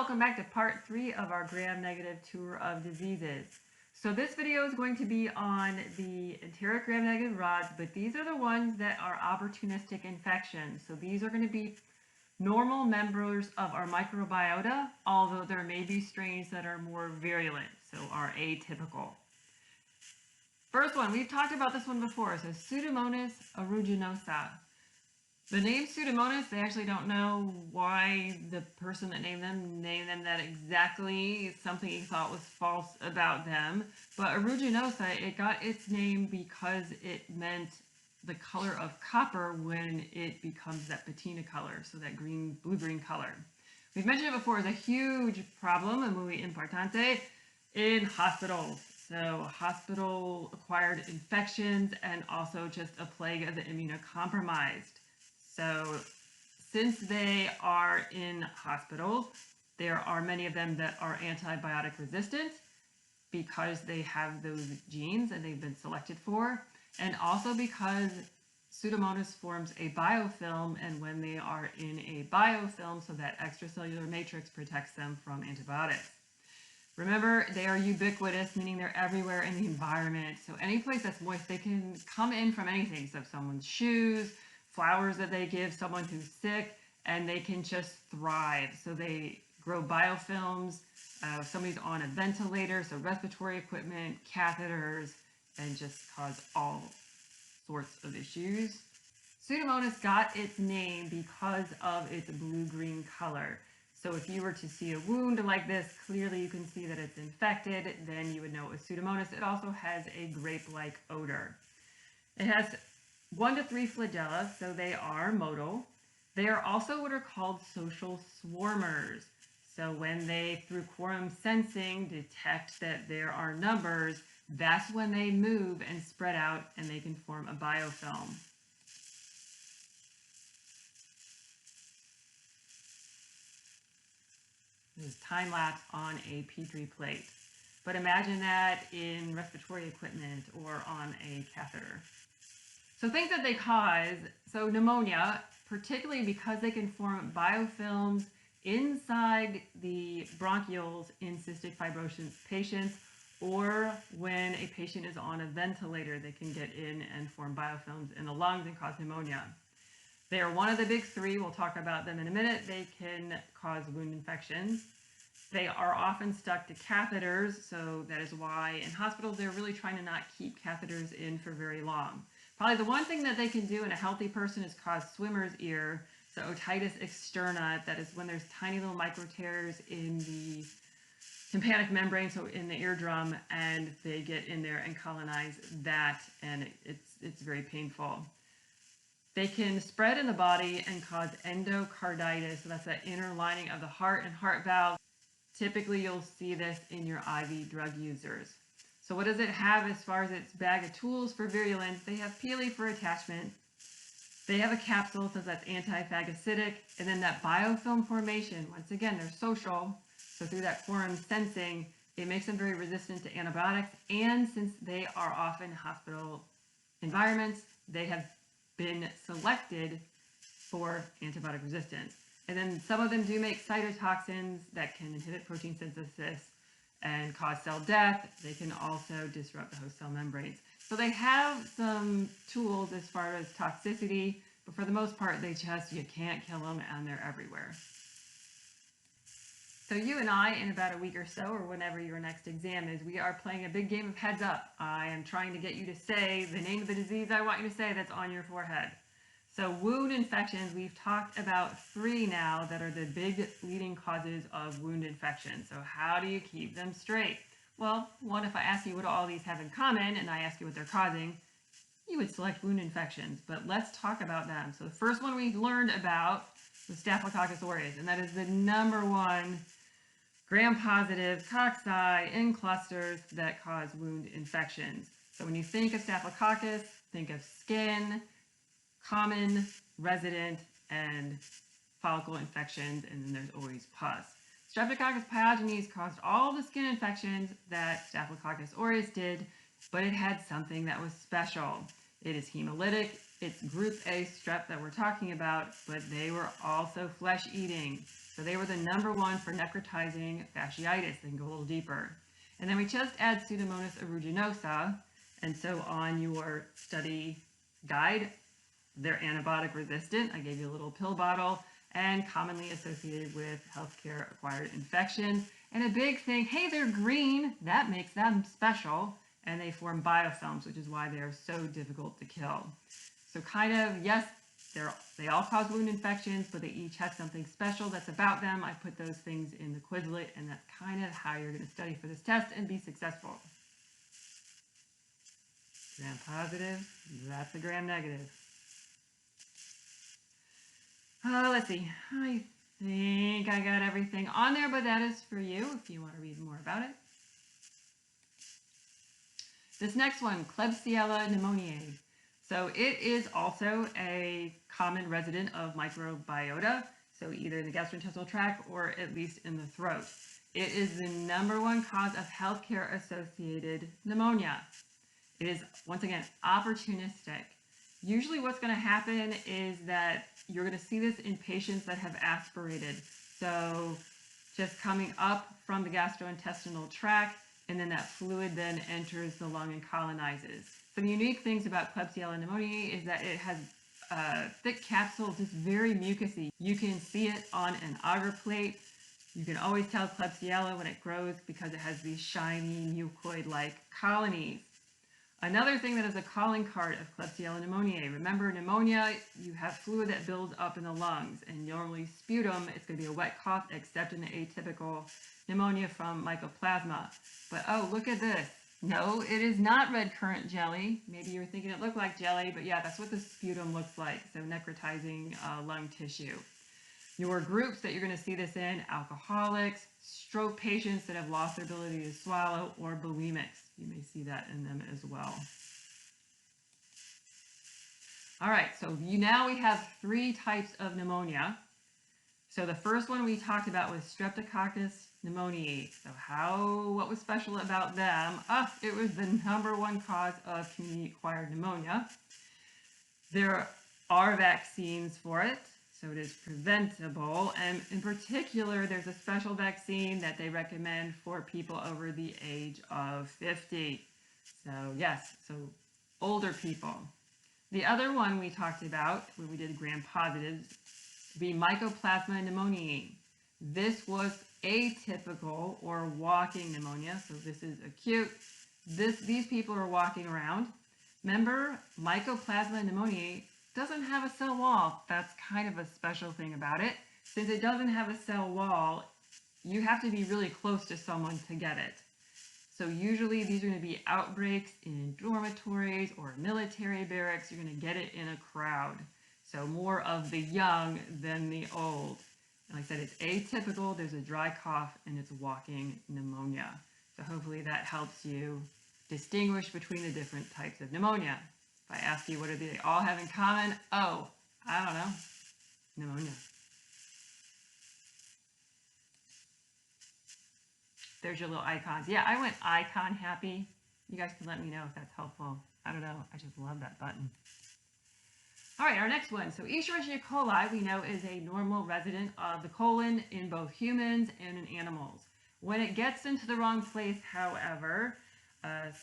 welcome back to part 3 of our gram-negative tour of diseases. So this video is going to be on the enteric gram-negative rods, but these are the ones that are opportunistic infections. So these are going to be normal members of our microbiota, although there may be strains that are more virulent, so are atypical. First one, we've talked about this one before, so Pseudomonas aeruginosa. The name Pseudomonas, they actually don't know why the person that named them that exactly. Something he thought was false about them. But aeruginosa, it got its name because it meant the color of copper when it becomes that patina color, so that blue-green color. We've mentioned it before as a huge problem, and muy importante, in hospitals. So hospital-acquired infections and also just a plague of the immunocompromised. So since they are in hospitals, there are many of them that are antibiotic resistant because they have those genes and they've been selected for, and also because Pseudomonas forms a biofilm, and when they are in a biofilm, so that extracellular matrix protects them from antibiotics. Remember, they are ubiquitous, meaning they're everywhere in the environment. So any place that's moist, they can come in from anything. So someone's shoes, flowers that they give someone who's sick, and they can just thrive. So they grow biofilms. If somebody's on a ventilator, so respiratory equipment, catheters, and just cause all sorts of issues. Pseudomonas got its name because of its blue-green color. So if you were to see a wound like this, clearly you can see that it's infected, then you would know it was Pseudomonas. It also has a grape-like odor. It has 1 to 3 flagella, so they are motile. They are also what are called social swarmers. So when they, through quorum sensing, detect that there are numbers, that's when they move and spread out and they can form a biofilm. This is time-lapse on a Petri plate. But imagine that in respiratory equipment or on a catheter. So things that they cause, so pneumonia, particularly because they can form biofilms inside the bronchioles in cystic fibrosis patients, or when a patient is on a ventilator, they can get in and form biofilms in the lungs and cause pneumonia. They are one of the big 3. We'll talk about them in a minute. They can cause wound infections. They are often stuck to catheters, so that is why in hospitals they're really trying to not keep catheters in for very long. Probably the one thing that they can do in a healthy person is cause swimmer's ear, so otitis externa, that is when there's tiny little micro tears in the tympanic membrane, so in the eardrum, and they get in there and colonize that, and it's very painful. They can spread in the body and cause endocarditis, so that's that inner lining of the heart and heart valve. Typically, you'll see this in your IV drug users. So what does it have as far as its bag of tools for virulence? They have pili for attachment. They have a capsule, so that's anti-phagocytic. And then that biofilm formation, once again, they're social. So through that quorum sensing, it makes them very resistant to antibiotics. And since they are often hospital environments, they have been selected for antibiotic resistance. And then some of them do make cytotoxins that can inhibit protein synthesis and cause cell death. They can also disrupt the host cell membranes. So they have some tools as far as toxicity, but for the most part, you can't kill them, and they're everywhere. So you and I, in about a week or so, or whenever your next exam is, we are playing a big game of heads up. I am trying to get you to say the name of the disease I want you to say that's on your forehead. So wound infections, we've talked about 3 now that are the big leading causes of wound infection. So how do you keep them straight? Well, one, if I ask you what all these have in common and I ask you what they're causing, you would select wound infections, but let's talk about them. So the first one we learned about was Staphylococcus aureus, and that is the #1 gram-positive cocci in clusters that cause wound infections. So when you think of Staphylococcus, think of skin, common, resident, and follicle infections, and then there's always pus. Streptococcus pyogenes caused all the skin infections that Staphylococcus aureus did, but it had something that was special. It is hemolytic. It's group A strep that we're talking about, but they were also flesh-eating. So they were the #1 for necrotizing fasciitis. They can go a little deeper. And then we just add Pseudomonas aeruginosa. And so on your study guide, they're antibiotic resistant. I gave you a little pill bottle, and commonly associated with healthcare acquired infections. And a big thing, hey, they're green. That makes them special. And they form biofilms, which is why they are so difficult to kill. So kind of, yes, they all cause wound infections, but they each have something special that's about them. I put those things in the Quizlet, and that's kind of how you're going to study for this test and be successful. Gram positive, that's a gram negative. Let's see, I think I got everything on there, but that is for you if you want to read more about it. This next one, Klebsiella pneumoniae. So it is also a common resident of microbiota, so either in the gastrointestinal tract or at least in the throat. It is the #1 cause of healthcare-associated pneumonia. It is, once again, opportunistic. Usually what's going to happen is that you're going to see this in patients that have aspirated. So just coming up from the gastrointestinal tract, and then that fluid then enters the lung and colonizes. Some unique things about Klebsiella pneumoniae is that it has a thick capsule, just very mucousy. You can see it on an agar plate. You can always tell Klebsiella when it grows because it has these shiny mucoid-like colonies. Another thing that is a calling card of Klebsiella pneumoniae. Remember, pneumonia, you have fluid that builds up in the lungs, and normally sputum, it's going to be a wet cough, except in the atypical pneumonia from mycoplasma. But oh, look at this. No, it is not red currant jelly. Maybe you were thinking it looked like jelly, but yeah, that's what the sputum looks like, so necrotizing lung tissue. Your groups that you're going to see this in, alcoholics, stroke patients that have lost their ability to swallow, or bulimics. You may see that in them as well. All right, so now we have 3 types of pneumonia. So the first one we talked about was Streptococcus pneumoniae. So what was special about them? It was the #1 cause of community-acquired pneumonia. There are vaccines for it, so it is preventable. And in particular, there's a special vaccine that they recommend for people over the age of 50. So yes, so older people. The other one we talked about when we did gram positives, the Mycoplasma pneumoniae. This was atypical or walking pneumonia, so this is acute. These people are walking around. Remember, Mycoplasma pneumoniae doesn't have a cell wall. That's kind of a special thing about it. Since it doesn't have a cell wall, you have to be really close to someone to get it. So usually these are going to be outbreaks in dormitories or military barracks. You're going to get it in a crowd. So more of the young than the old. And like I said, it's atypical, there's a dry cough, and it's walking pneumonia. So hopefully that helps you distinguish between the different types of pneumonia. If I ask you what do they all have in common? Oh, I don't know, pneumonia. There's your little icons. Yeah, I went icon happy. You guys can let me know if that's helpful. I don't know, I just love that button. All right, our next one. So Escherichia coli, we know, is a normal resident of the colon in both humans and in animals. When it gets into the wrong place, however,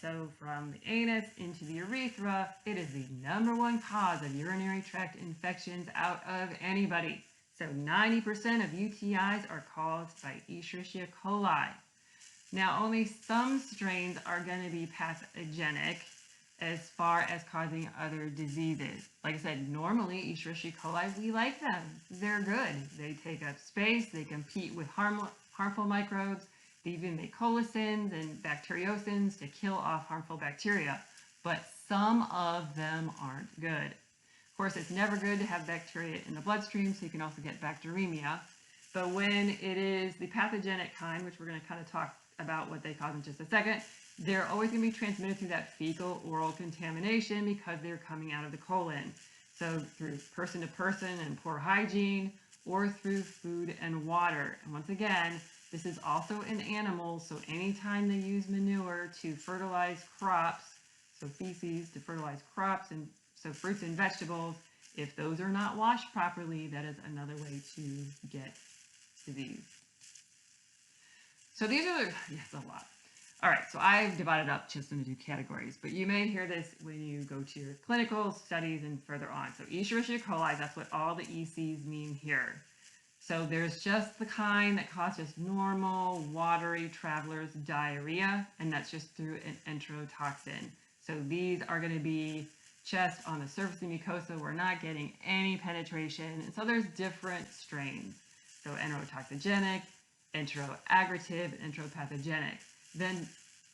so from the anus into the urethra, it is the #1 cause of urinary tract infections out of anybody. So 90% of UTIs are caused by Escherichia coli. Now, only some strains are going to be pathogenic as far as causing other diseases. Like I said, normally Escherichia coli, we like them. They're good. They take up space. They compete with harmful microbes. They even make colicins and bacteriocins to kill off harmful bacteria. But some of them aren't good. Of course, it's never good to have bacteria in the bloodstream, so you can also get bacteremia. But when it is the pathogenic kind, which we're going to kind of talk about what they cause in just a second, they're always going to be transmitted through that fecal oral contamination because they're coming out of the colon. So through person to person and poor hygiene, or through food and water. And once again, this is also in animals, so anytime they use manure to fertilize crops, so feces to fertilize crops, and so fruits and vegetables, if those are not washed properly, that is another way to get disease. So these are, yes, a lot. All right, so I've divided up just into 2 categories, but you may hear this when you go to your clinical studies and further on. So Escherichia coli, that's what all the ECs mean here. So there's just the kind that causes normal, watery traveler's diarrhea, and that's just through an enterotoxin. So these are going to be just on the surface of the mucosa. We're not getting any penetration. And so there's different strains. So enterotoxigenic, enteroaggrative, enteropathogenic. Then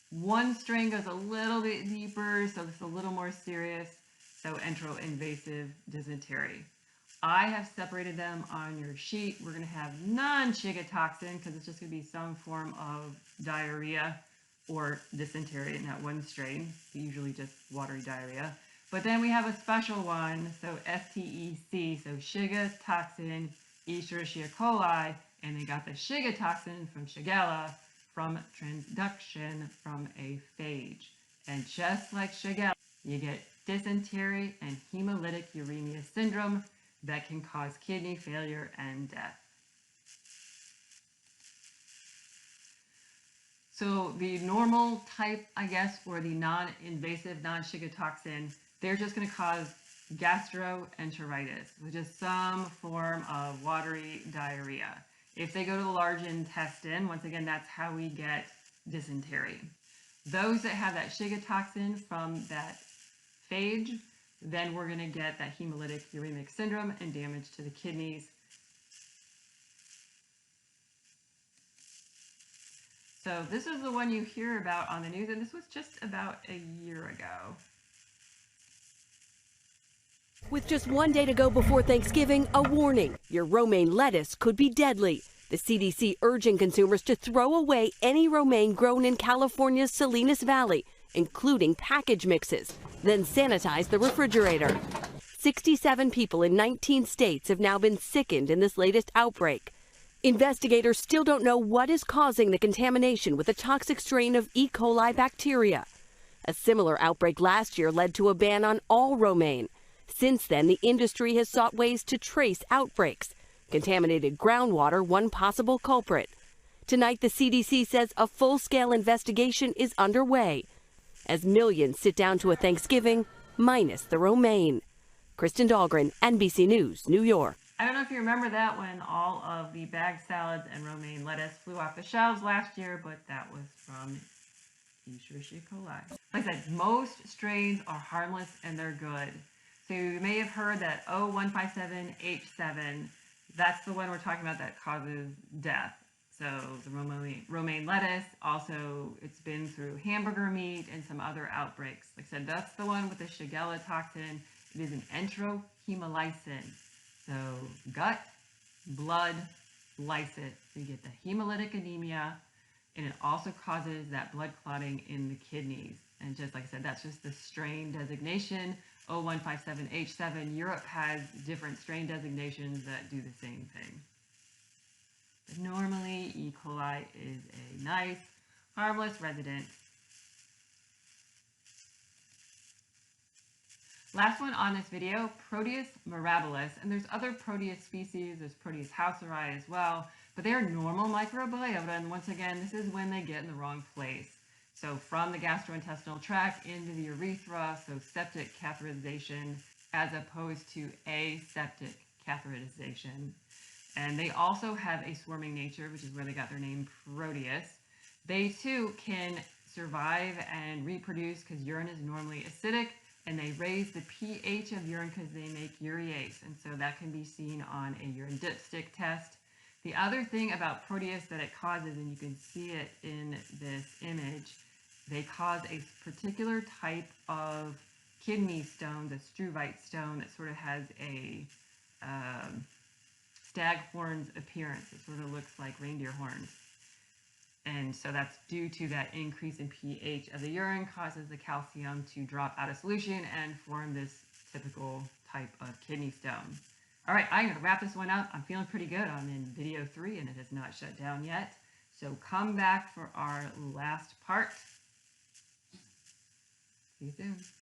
one strain goes a little bit deeper, so it's a little more serious. So enteroinvasive dysentery. I have separated them on your sheet. We're going to have non-Shiga toxin because it's just going to be some form of diarrhea or dysentery in that one strain, usually just watery diarrhea. But then we have a special one, so STEC, so Shiga toxin, Escherichia coli, and they got the Shiga toxin from Shigella from transduction from a phage. And just like Shigella, you get dysentery and hemolytic uremia syndrome that can cause kidney failure and death. So the normal type, I guess, or the non-invasive, non-Shiga toxin, they're just going to cause gastroenteritis, which is some form of watery diarrhea. If they go to the large intestine, once again, that's how we get dysentery. Those that have that Shiga toxin from that phage, then we're going to get that hemolytic uremic syndrome and damage to the kidneys. So this is the one you hear about on the news, and this was just about a year ago. With just 1 day to go before Thanksgiving, a warning: your romaine lettuce could be deadly. The CDC urging consumers to throw away any romaine grown in California's Salinas Valley, including package mixes, then sanitize the refrigerator. 67 people in 19 states have now been sickened in this latest outbreak. Investigators still don't know what is causing the contamination with a toxic strain of E. coli bacteria. A similar outbreak last year led to a ban on all romaine. Since then, the industry has sought ways to trace outbreaks. Contaminated groundwater, one possible culprit. Tonight, the CDC says a full-scale investigation is underway as millions sit down to a Thanksgiving minus the romaine. Kristen Dahlgren, NBC News, New York. I don't know if you remember that when all of the bagged salads and romaine lettuce flew off the shelves last year, but that was from Escherichia coli. Like I said, most strains are harmless and they're good. So you may have heard that O157H7, that's the one we're talking about that causes death. So the romaine lettuce, also it's been through hamburger meat and some other outbreaks. Like I said, that's the one with the Shigella toxin. It is an enterohemolysin. So gut, blood, lysis. So you get the hemolytic anemia, and it also causes that blood clotting in the kidneys. And just like I said, that's just the strain designation. O157H7, Europe has different strain designations that do the same thing. But normally, E. coli is a nice, harmless resident. Last one on this video, Proteus mirabilis, and there's other Proteus species, there's Proteus houseri as well, but they are normal microbiota, and once again, this is when they get in the wrong place. So from the gastrointestinal tract into the urethra, so septic catheterization as opposed to aseptic catheterization. And they also have a swarming nature, which is where they got their name Proteus. They too can survive and reproduce because urine is normally acidic, and they raise the pH of urine because they make urease, and so that can be seen on a urine dipstick test. The other thing about Proteus that it causes, and you can see it in this image, they cause a particular type of kidney stone, the struvite stone, that sort of has a stag horns appearance. It sort of looks like reindeer horns. And so that's due to that increase in pH of the urine causes the calcium to drop out of solution and form this typical type of kidney stone. All right, I'm going to wrap this one up. I'm feeling pretty good. I'm in video 3 and it has not shut down yet. So come back for our last part. See you soon.